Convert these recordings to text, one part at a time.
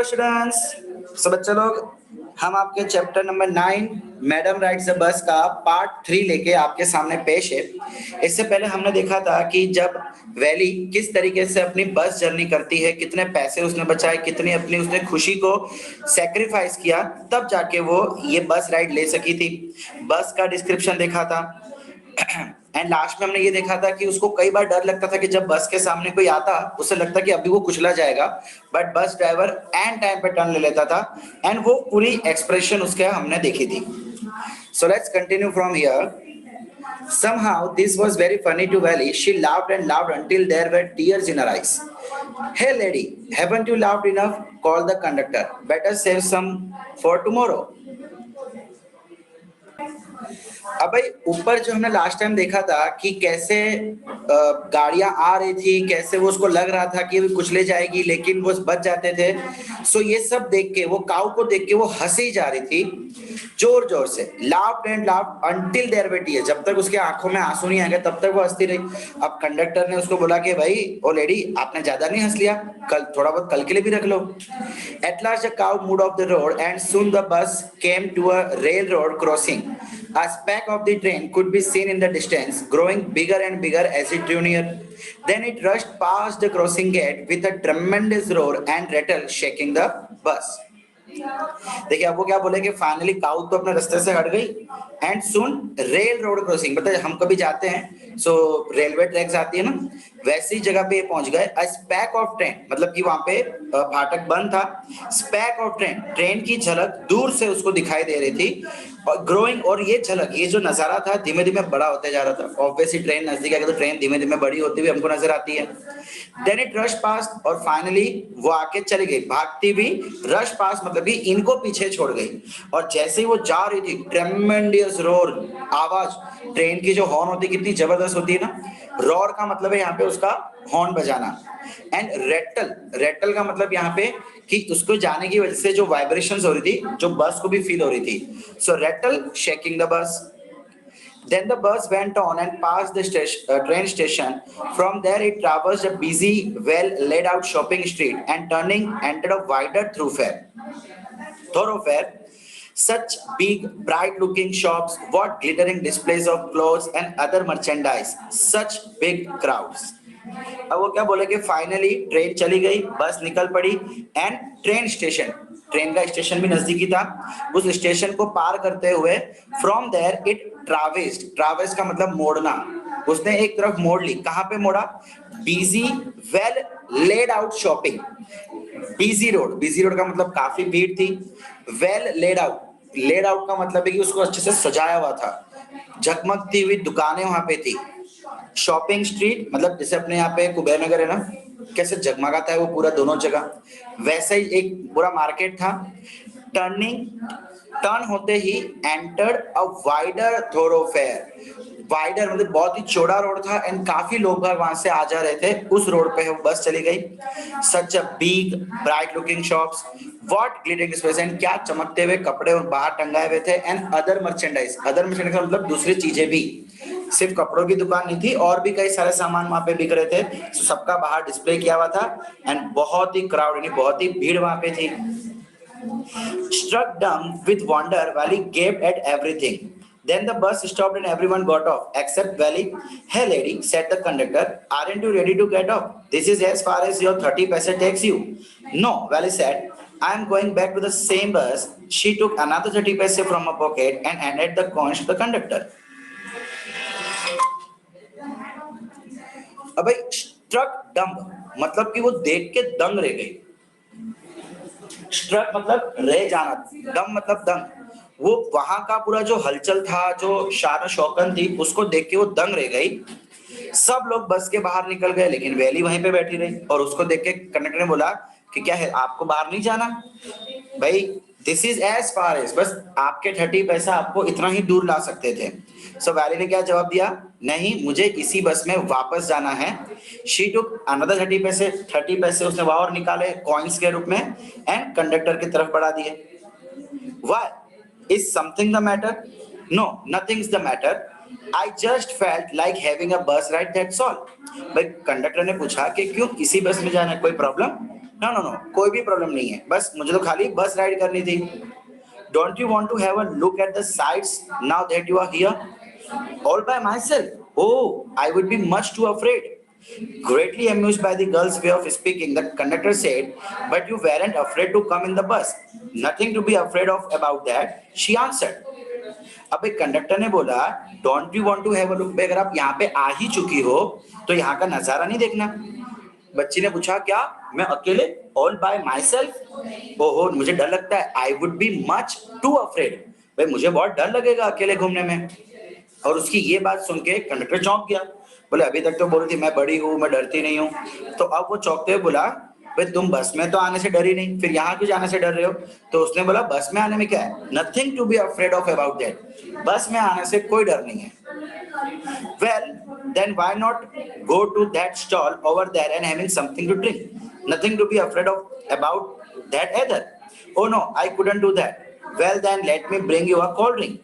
Students, सब बच्चे लोग, हम आपके chapter number 9 madam rides the bus का पार्ट 3 लेके आपके सामने पेश है। इससे पहले हमने देखा था कि जब वैली किस तरीके से अपनी बस जर्नी करती है, कितने पैसे उसने बचाए, कितनी अपनी उसने खुशी को सैक्रिफाइस किया, तब जाके वो ये बस राइड ले सकी थी। बस का डिस्क्रिप्शन देखा था एंड लास्ट में हमने ये देखा था कि उसको कई बार डर लगता था कि जब बस के सामने कोई आता उसे लगता कि अभी वो कुचला जाएगा, but bus driver and time पे टर्न ले लेता था एंड वो पूरी एक्सप्रेशन उसके हमने देखी थी। So let's continue from here. Somehow this was very funny to Valley. She laughed and laughed until there were tears in her eyes. Hey lady, haven't you laughed enough? Called the conductor. Better save some for tomorrow. अब भाई ऊपर जो हमने last time देखा था कि कैसे गाड़ियां आ रही थी, कैसे वो उसको लग रहा था कि वो कुचले जाएगी लेकिन वो बच जाते थे। सो ये सब देख के, वो काऊ को देख के वो हंसी जा रही थी जोर जोर से। Laughed and laughed until their way tears, जब तक उसके आंखों में आंसू नहीं आ गए तब तक वो हंसती रही। अब कंडक्टर ने उसको बोला कि भाई ओ लेडी, आपने ज्यादा नहीं हंस लिया, कल थोड़ा बहुत कल के लिए भी रख लो। At last the cow moved off the road and soon the bus came to a railroad crossing. A speck of the train could be seen in the distance, growing bigger and bigger as it drew near. Then it rushed past the crossing gate with a tremendous roar and rattle, shaking the bus. देखिए अब वो क्या बोले कि finally काऊ तो अपने रास्ते से हट गई and soon rail road crossing, मतलब हम कभी जाते हैं सो रेलवे ट्रैक्स आती है ना, वैसी जगह पे पहुंच गए। अ स्पैक ऑफ ट्रेन, मतलब कि वहां पे फाटक बंद था। स्पैक ऑफ ट्रेन, ट्रेन की झलक दूर से उसको दिखाई दे रही थी और ग्रोइंग, और ये झलक, ये जो नजारा था धीमे धीमे बड़ा होते जा रहा था। ऑब्वियसली ट्रेन नजदीक आएगी तो ट्रेन धीमे धीमे बड़ी होती हुई हमको नजर आती है। देन इट रश पास, और फाइनली वो आके चली गई भागती भी। रश पास मतलब कि इनको पीछे छोड़ गई, और जैसे ही वो जा रही थी ट्रेमेंडियस रोर, आवाज, ट्रेन की जो हॉर्न होती है कितनी जबरदस्त होती है ना, रोर का मतलब है यहाँ पे उसका हॉर्न बजाना। एंड रेटल, रेटल का मतलब यहाँ पे कि उसको जाने की वजह से जो वाइब्रेशंस हो रही थी, जो बस को भी फील हो रही थी। So rattle shaking the bus. Then the bus went on and passed the train station. From there, it traversed a busy, well laid out shopping street and turning entered a wider thoroughfare. Such big, bright looking shops, what glittering displays of clothes and other merchandise, such big crowds. अब वो क्या बोले कि finally train चली गई, बस निकल पड़ी एंड ट्रेन स्टेशन, ट्रेन का स्टेशन भी नजदीकी था, उस स्टेशन को पार करते हुए फ्रॉम देयर इट ट्रावेस्ड, ट्रावेस का मतलब मोड़ना, उसने एक तरफ मोड़ ली। कहां पे मोड़ा? Busy well laid out shopping, busy road, busy road का मतलब काफी भीड़ थी। Well laid out, laid out का मतलब है कि उसको अच्छे से सजाया हुआ था, झकमकती हुई दुकानें वहां पे थी। शॉपिंग स्ट्रीट मतलब जैसे अपने यहाँ पे कुबेर नगर है ना, कैसे जगमगाता है वो पूरा दोनों जगह, वैसे ही एक पूरा मार्केट था। टर्न होते ही entered a wider thoroughfare, wider मतलब बहुत ही चौड़ा रोड था एंड काफी लोग वहां से आ जा रहे थे, उस रोड पे वो बस चली गई। Such a big bright looking shops, what glittering space, and क्या चमकते हुए कपड़े और बाहर टंगाए हुए थे। And other merchandise, other merchandise का मतलब दूसरी चीजें भी, सिर्फ कपड़ों की दुकान नहीं थी और भी कई सारे सामान वहां पे बिक रहे थे, तो सबका बाहर डिस्प्ले किया हुआ था एंड बहुत ही क्राउड यानी बहुत ही भीड़ वहां पे थी। Struck dumb with wonder, Valley gaped at everything. Then the bus stopped and everyone got off except Valley. Hey lady, said the conductor, aren't you ready to get off? This is as far as your 30 paise takes you. No, Valley said, I am going back to the same bus. She took another 30 paise from her pocket and handed the coins to the conductor. अब भाई struck dumb मतलब कि वो देख के दंग रह गई। स्ट्रक मतलब रह जाना, दम मतलब दंग, वो वहां का पूरा जो हलचल था, जो शान शौकन थी, उसको देख के वो दंग रह गई। सब लोग बस के बाहर निकल गए लेकिन वैली वहीं पे बैठी रही, और उसको देख के कंडक्टर ने बोला कि क्या है, आपको बाहर नहीं जाना? भाई this is as far as, बस आपके 30 पैसा आपको इतना ही दूर ला सकते थे। सो वैली ने क्या जवाब दिया? नहीं, मुझे इसी बस में वापस जाना है। शी टुक अनदर 30 पैसे, 30 पैसे उसने और निकाले कॉइन्स के रूप में एंड कंडक्टर की तरफ बढ़ा दिए। Why, is something the matter? No, nothing is the matter, I just felt like having a bus ride, that's all. भाई कंडक्टर ने पूछा कि क्यों इसी बस में जाना है, कोई प्रॉब्लम? नो नो नो, कोई भी प्रॉब्लम नहीं है, बस मुझे तो खाली बस राइड करनी थी। Don't you want to have a look at the sides now that you are here all by myself? Oh, I would be much too afraid. Greatly amused by the girl's way of speaking, the conductor said, "But you weren't afraid to come in the bus." "Nothing to be afraid of about that," she answered. अब एक conductor ने बोला, don't you want to have a look, अगर आप यहाँ पे आ ही चुकी हो तो यहाँ का नजारा नहीं देखना? बच्ची ने पूछा, क्या मैं अकेले, ऑल बाय माई सेल्फ? ओहो, मुझे डर लगता है, आई would be much too afraid, भाई मुझे बहुत डर लगेगा अकेले घूमने में। और उसकी ये बात सुन के कंडक्टर चौंक गया, बोले अभी तक तो बोल रही थी मैं बड़ी हूँ, मैं डरती नहीं हूँ। तो अब वो चौंकते हुए बोला, भाई तुम बस में तो आने से डरी नहीं, फिर यहाँ क्यों जाने से डर रहे हो? तो उसने बोला, बस में आने में क्या है, nothing to be afraid of about that, bus में आने से कोई डर नहीं है। Well, then why not go to that stall over there and having something to drink? Nothing to be afraid of about that either. Oh no, I couldn't do that. Well then, let me bring you a cold drink.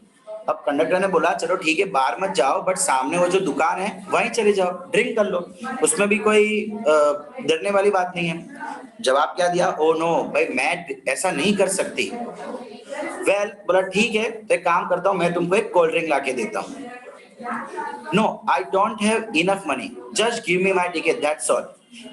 अब conductor ने बोला, चलो ठीक है, बाहर मत जाओ, but सामने वो जो दुकान है वहीं चले जाओ, ड्रिंक कर लो, उसमें भी कोई डरने वाली बात नहीं है। जवाब क्या दिया, ओ नो भाई, मैं ऐसा नहीं कर सकती। बोला ठीक है, तो एक काम करता हूँ, मैं तुमको एक कोल्ड ड्रिंक ला के देता हूँ। No, I don't have enough money. Just give me my ticket, that's all.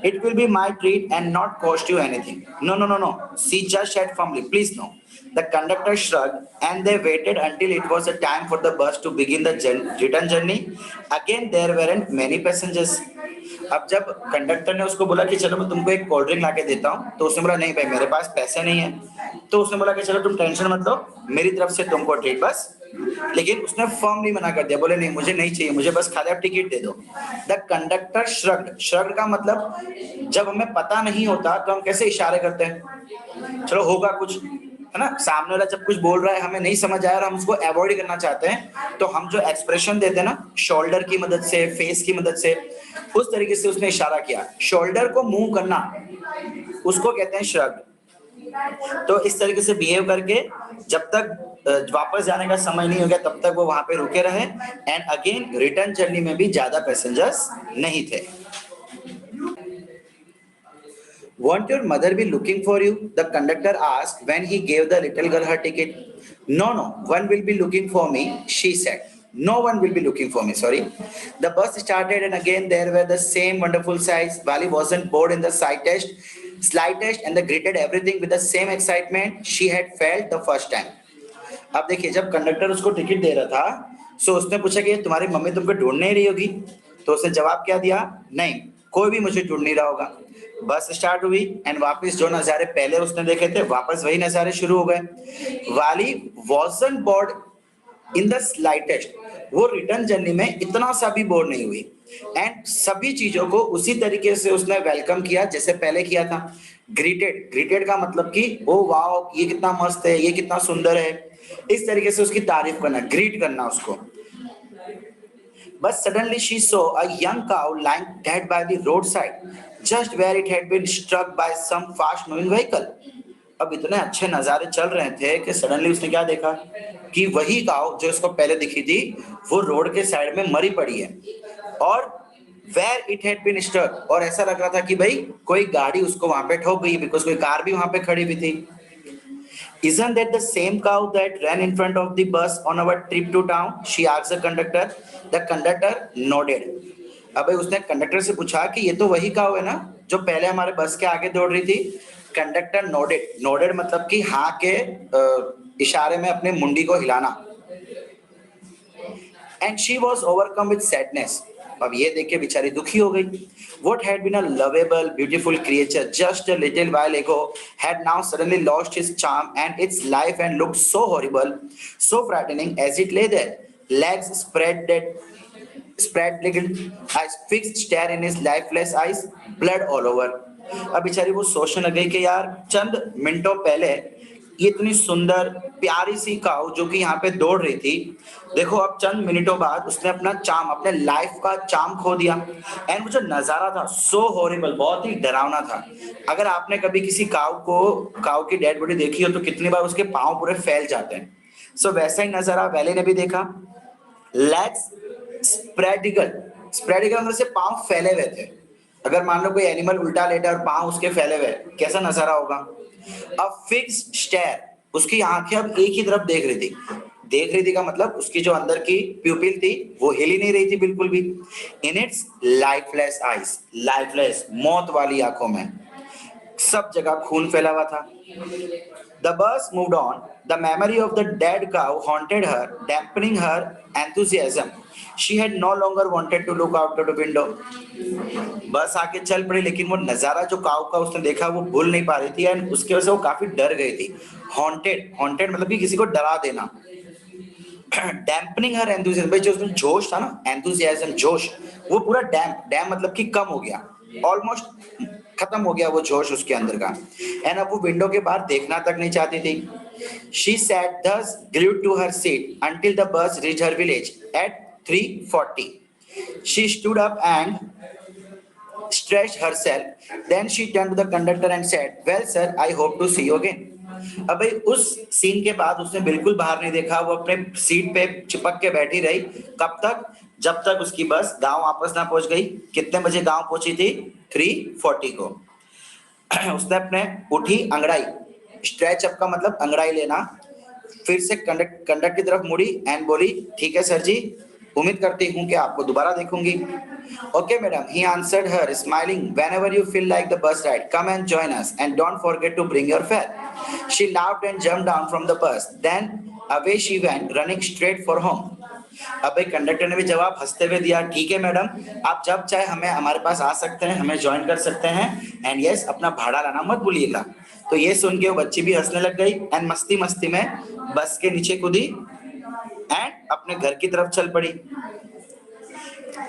It will be my treat and not cost you anything. No, no, no, no. She just said firmly, please no. The conductor shrugged and they waited until it was a time for the bus to begin the return journey. Again, there weren't many passengers. अब जब conductor ने उसको बोला कि चलो मैं तुमको एक कोल्ड ड्रिंक ला के देता हूँ, तो उसने बोला नहीं भाई, मेरे पास पैसे नहीं है। तो उसने बोला कि चलो तुम टेंशन मत लो, मेरी तरफ से तुमको ट्रीट बस। लेकिन उसने फर्मली मना कर दिया, बोले नहीं मुझे नहीं चाहिए, मुझे बस खाली आप टिकट दे दो। द कंडक्टर श्रग्ड, श्रग्ड का मतलब जब हमें पता नहीं होता तो हम कैसे इशारे करते हैं, चलो होगा कुछ, है ना, सामने वाला जब कुछ बोल रहा है हमें नहीं समझ आया और हम उसको अवॉइड करना चाहते हैं, तो हम जो एक्सप्रेशन देते हैं ना, शोल्डर की मदद से, फेस की मदद से, उस तरीके से उसने इशारा किया। शोल्डर को मूव करना उसको कहते हैं श्रग। तो इस तरीके से बिहेव करके जब तक वापस जाने का समय नहीं हो गया तब तक वो वहां पे रुके रहे। एंड अगेन रिटर्न जर्नी में भी ज्यादा पैसेंजर्स नहीं थे। Won't your mother be looking for you? The conductor asked when he gave the little girl her ticket. No, no, one will be looking for me, she said. No one will be looking for me, sorry. The bus started and again there were the same wonderful sights. Vali wasn't bored in the slightest and they greeted everything with the same excitement she had felt the first time. अब देखिए, जब conductor उसको ticket दे रहा था, सो उसने पूछा कि तुम्हारी मम्मी तुमको ढूंढ नहीं रही होगी? तो उसने जवाब क्या दिया, नहीं, कोई भी मुझे ढूंढ नहीं रहा होगा। बस स्टार्ट हुई एंड वापस जो नजारे पहले उसने देखे थे वापस वही नजारे शुरू हो गए। वाली wasn't board in the slightest, वो रिटर्न जर्नी में इतना सा भी बोर नहीं हुई। एंड सभी चीजों को उसी तरीके से उसने वेलकम किया जैसे पहले किया था। ग्रीटेड, ग्रीटेड का मतलब कि ओ वाओ, ये कितना मस्त है, ये कितना सुंदर है, इस तरीके से उसकी तारीफ करना, ग्रीट करना उसको। But suddenly she saw a young cow lying dead by the roadside, just where it had been struck by some fast-moving vehicle. अब इतने अच्छे नजारे चल रहे थे कि सडनली उसने क्या देखा कि वही काव जो उसको पहले दिखी थी वो रोड के साइड में मरी पड़ी है, और where it had been struck, और ऐसा लग रहा था कि भाई कोई गाड़ी उसको वहां पे ठोक गई, बिकॉज कोई कार भी वहां पे खड़ी हुई थी। Isn't that the same cow that ran in front of the bus on our trip to town? She asked the conductor. The conductor nodded. अब उसने कंडक्टर से पूछा कि ये तो वही काव है ना जो पहले हमारे बस के आगे दौड़ रही थी? कंडक्टर नोडेड, नोडेड मतलब कि हाँ के इशारे में अपने मुंडी को हिलाना। And she was overcome with sadness. अब ये देख के बेचारी दुखी हो गई। What had been a lovable, beautiful creature just a little while ago had now suddenly lost its charm and its life and looked so horrible, so frightening as it lay there, legs spread legged, eyes fixed stare in his lifeless eyes, blood all over. अब बेचारी वो सोचने लग गई कि यार चंद मिनटों पहले ये इतनी सुंदर प्यारी सी काऊ जो कि यहाँ पे दौड़ रही थी, देखो अब चंद मिनटों बाद उसने अपना चार्म, अपने लाइफ का चार्म खो दिया। एंड वो जो नजारा था सो हॉरिबल, बहुत ही डरावना था। अगर आपने कभी किसी काऊ की डेड बॉडी देखी हो तो कितनी बार उसके पांव पूरे फैल जाते हैं। सो वैसा ही नजारा वैली ने भी देखा। Legs spread eagle, spread eagle मतलब से पांव फैले हुए थे, अगर मान लो कोई एनिमल उल्टा लेटा और पांव उसके फैले हुए, कैसा नजारा होगा? अ फिक्स्ड स्टेयर, उसकी आंखें अब एक ही तरफ देख रही थी का मतलब उसकी जो अंदर की प्यूपिल थी वो हिल ही नहीं रही थी बिल्कुल भी। In its lifeless eyes, lifeless मौत वाली आंखों में सब जगह खून फैला हुआ था। The bus moved on. The memory of the dead cow haunted her, dampening her enthusiasm. She had no longer wanted to look out of the window. बस आके चल पड़ी, लेकिन वो नजारा जो काऊ का उसने देखा वो भूल नहीं पा रही थी, एंड उसकी वजह से वो काफी डर गई थी। हॉन्टेड, हॉन्टेड मतलब कि किसी को डरा देना। डैम्पनिंग हर एंथुसियाज्म, भाई जो उसमें जोश था ना, एंथुसियाज्म जोश, वो पूरा डैम मतलब कि कम हो गया, ऑलमोस्ट खत्म हो गया वो जोश उसके अंदर का। एंड अब वो विंडो के बाहर देखना तक नहीं चाहती थी। She sat thus glued to her seat until the bus reached her village at 3:40. She stood up and stretched herself. Then she turned to the conductor and said, "Well, sir, I hope to see you again." अब भाई उस scene के बाद उसने बिल्कुल बाहर नहीं देखा, वो अपने सीट पे चिपक के बैठी रही। कब तक? जब तक उसकी बस गांव वापस ना पहुंच गई। कितने बजे गांव पहुंची थी? 3:40 को। उसने अपने उठी अंगड़ाई, स्ट्रेच अप का मतलब अंगड़ाई लेना, फिर से कंडक्ट की तरफ मुड़ी एंड बोली, ठीक है सर जी, उम्मीद करती हूँ कि आपको दोबारा देखूंगी। Okay madam, he answered her smiling, whenever you feel like the bus ride come and join us and don't forget to bring your fare. She laughed and jumped down from the bus, then away she went running straight for home. अब भाई conductor ने भी जवाब हंसते हुए दिया, ठीक है मैडम, आप जब चाहे हमें हमारे पास आ सकते हैं, हमें ज्वाइन कर सकते हैं, एंड यस अपना भाड़ा लाना मत भूलिएगा। तो ये सुन के वो बच्ची भी हंसने लग गई एंड मस्ती मस्ती में बस के नीचे कूदी एंड अपने घर की तरफ चल पड़ी।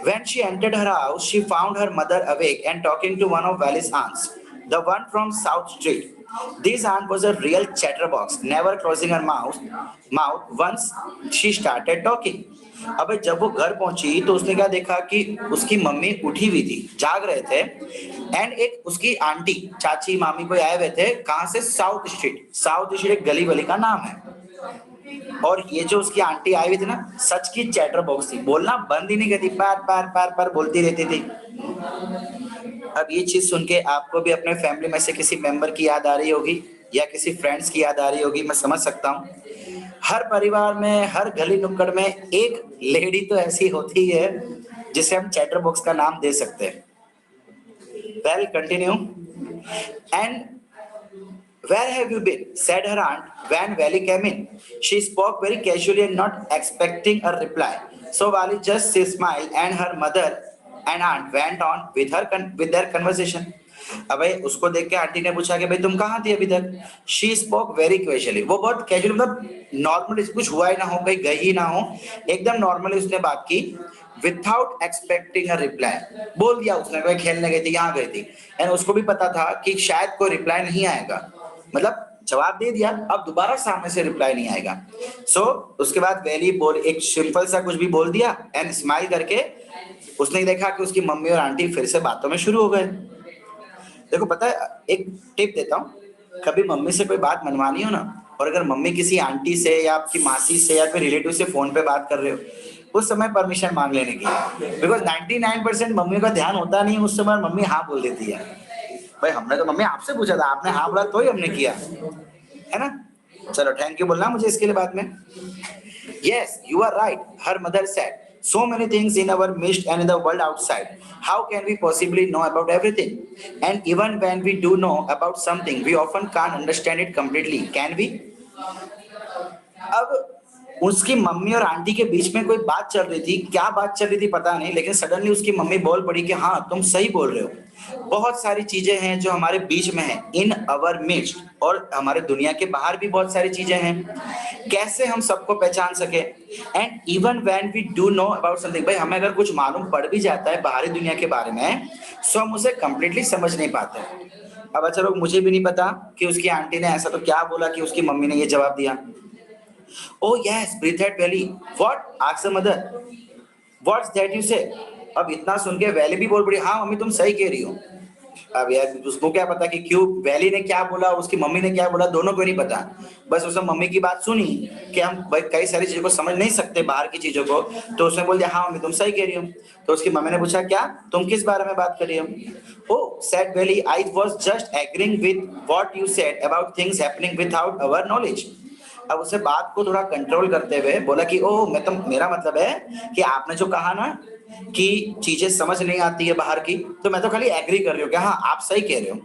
When she entered her house, she found her mother awake and talking to one of Valley's aunts, the one from South Street. This aunt was a real chatterbox, never closing her mouth once she started talking. अबे जब वो घर पहुंची तो उसने क्या देखा कि उसकी मम्मी उठी हुई थी, जाग रहे थे, एंड एक उसकी आंटी, चाची, मामी कोई आए हुए थे। कहां से? South street. साउथ स्ट्रीट एक गली वली का नाम है। और ये जो उसकी आंटी आई हुई थी ना, सच की चैटर बॉक्स थी, बोलना बंद ही नहीं करती, पार पार पार पार बोलती रहती थी। अब ये चीज सुन के आपको भी अपने फैमिली में से किसी मेंबर की याद आ रही होगी या किसी फ्रेंड्स की याद आ रही होगी, मैं समझ सकता हूँ। हर परिवार में, हर गली नुक्कड़ में एक लेडी तो ऐसी होती है जिसे हम चैटर बॉक्स का नाम दे सकते हैं। Well continue. And "Where have you been?" said her aunt when Valley came in. She spoke very casually and not expecting a reply. So Valley just smiled and her mother and aunt went on with their conversation. अब भाई उसको देख के aunty ने पूछा कि भाई तुम कहाँ थी अभी तक? She spoke very casually. वो बहुत कैजुअली मतलब नॉर्मली, कुछ हुआ ही ना हो, कहीं गई ही ना हो, एकदम नॉर्मली उसने बात की, विदाउट एक्सपेक्टिंग अ रिप्लाई। बोल दिया उसने, भाई खेलने गई थी, यहाँ गई थी, एंड उसको भी पता था कि शायद कोई रिप्लाई नहीं आएगा, मतलब जवाब दे दिया, अब दोबारा सामने से रिप्लाई नहीं आएगा। सो उसके बाद वैली बोल एक सिंपल सा कुछ भी बोल दिया एंड स्माइल करके उसने देखा कि उसकी मम्मी और आंटी फिर से बातों में शुरू हो गए। देखो पता है, एक टिप देता हूँ, कभी मम्मी से कोई बात मनवानी हो ना, और अगर मम्मी किसी आंटी से या आपकी मासी से या कोई रिलेटिव से फोन पे बात कर रहे हो, उस समय परमिशन मांग लेने की, बिकॉज 99% मम्मी का ध्यान होता नहीं, उस समय मम्मी हाँ बोल देती है। भाई हमने तो मम्मी आपसे पूछा था, आपने हाँ बोला तो ही हमने किया, है ना? चलो थैंक यू बोलना मुझे इसके लिए बाद में। Yes, you are right, her mother said. So many things in our midst and in the world outside. How can we possibly know about everything? And even when we do know about something, we often can't understand it completely, can we? अब उसकी mummy और aunty के बीच में कोई बात चल रही थी, क्या बात चल रही थी पता नहीं, लेकिन सडनली उसकी मम्मी बोल पड़ी कि हाँ तुम सही बोल रहे हो, बहुत सारी चीजें हैं जो हमारे बीच में है, इन अवर मिड्स्ट, और हमारे दुनिया के बाहर भी बहुत सारी चीजें हैं, कैसे हम सबको पहचान सके। And even when we do know about something, भाई हमें अगर कुछ मालूम पड़ भी जाता है बाहरी दुनिया के बारे में, सो हम उसे कंप्लीटली समझ नहीं पाते। अब अच्छा लोग, मुझे भी नहीं पता कि उसकी आंटी ने ऐसा तो क्या बोला कि उसकी मम्मी ने ये जवाब दिया। Oh yes, breathed Valley. What? Asked the mother. What's that you say? अब इतना सुन के वैली भी बोल पड़ी, हाँ मम्मी तुम सही कह रही हो। अब यार उसको क्या पता कि क्यों वैली ने क्या बोला, उसकी मम्मी ने क्या बोला, दोनों को नहीं पता। बस उसने मम्मी की बात सुनी कि हम भाई कई सारी चीजों को समझ नहीं सकते बाहर की चीजों को, तो उसने बोल दिया हाँ मम्मी तुम सही कह रही हो। तो उसकी मम्मी ने पूछा क्या, तुम किस बारे में बात कर रही हो? Oh said Wally, I was just agreeing with what you said about things happening without our knowledge. अब उसे बात को थोड़ा कंट्रोल करते हुए बोला कि ओह मैं तो, मेरा मतलब है कि आपने जो कहा ना कि चीजें समझ नहीं आती है बाहर की, तो मैं तो खाली एग्री कर रही हूँ कि हाँ आप सही कह रहे हो।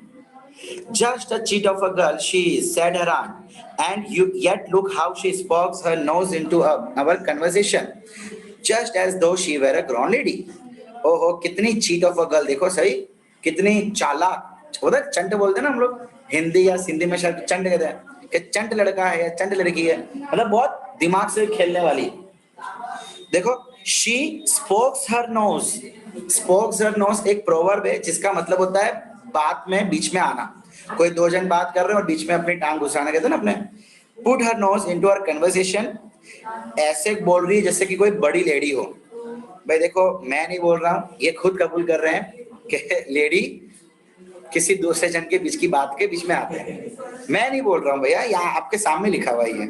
Just a cheat of a girl, she said her aunt, and you yet look how she spokes her nose into our conversation, just as though she were a grown lady. ओहो कितनी चीट ऑफ अ गर्ल, देखो सही कितनी चालाक, उधर चंट बोलते हैं ना हम लोग, हिंदी या सिंधी में शायद चंट कहते हैं कि चंट लड़का है या चंट लड़की है, मतलब बहुत दिमाग से खेलने वाली। देखो she spokes her nose, spokes her nose एक प्रोवर्ब है जिसका मतलब होता है बात में बीच में आना। कोई दो जन बात कर रहे हैं और बीच में अपनी टांग घुसाना, कहते हैं ना अपने। Put her nose into our conversation, ऐसे बोल रही है जैसे कि कोई बड़ी लेडी हो। भाई देखो मैं नहीं बोल रहा हूँ, ये खुद कबूल कर रहे हैं कि लेडी किसी दूसरे जन के बीच की बात के बीच में आते हैं। मैं नहीं बोल रहा हूँ भैया, यहाँ आपके सामने लिखा हुआ ही है।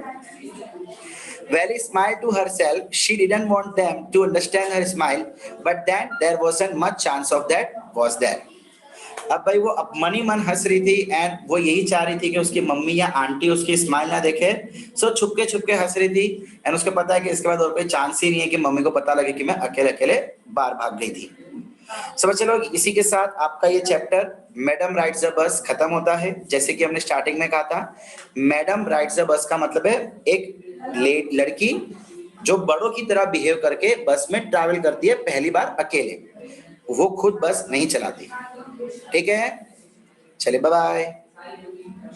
Valley smiled to herself. She didn't want them to understand her smile, but then there wasn't much chance of that, was there? अब भाई वो अब मन ही मन हंस रही थी एंड वो यही चाह रही थी कि उसकी मम्मी या आंटी उसकी स्माइल ना देखे, सो छुपके हंस रही थी। एंड उसको पता है कि इसके बाद और कोई चांस ही नहीं है कि मम्मी को पता लगे कि मैं अकेले अकेले बाहर भाग गई थी। समझ चलो, इसी के साथ आपका ये chapter madam rides the bus खत्म होता है। जैसे कि हमने स्टार्टिंग में कहा था, मैडम राइड्स द बस का मतलब है एक लड़की जो बड़ों की तरह बिहेव करके बस में ट्रैवल करती है पहली बार अकेले, वो खुद बस नहीं चलाती। ठीक है, चलिए बाय बाय।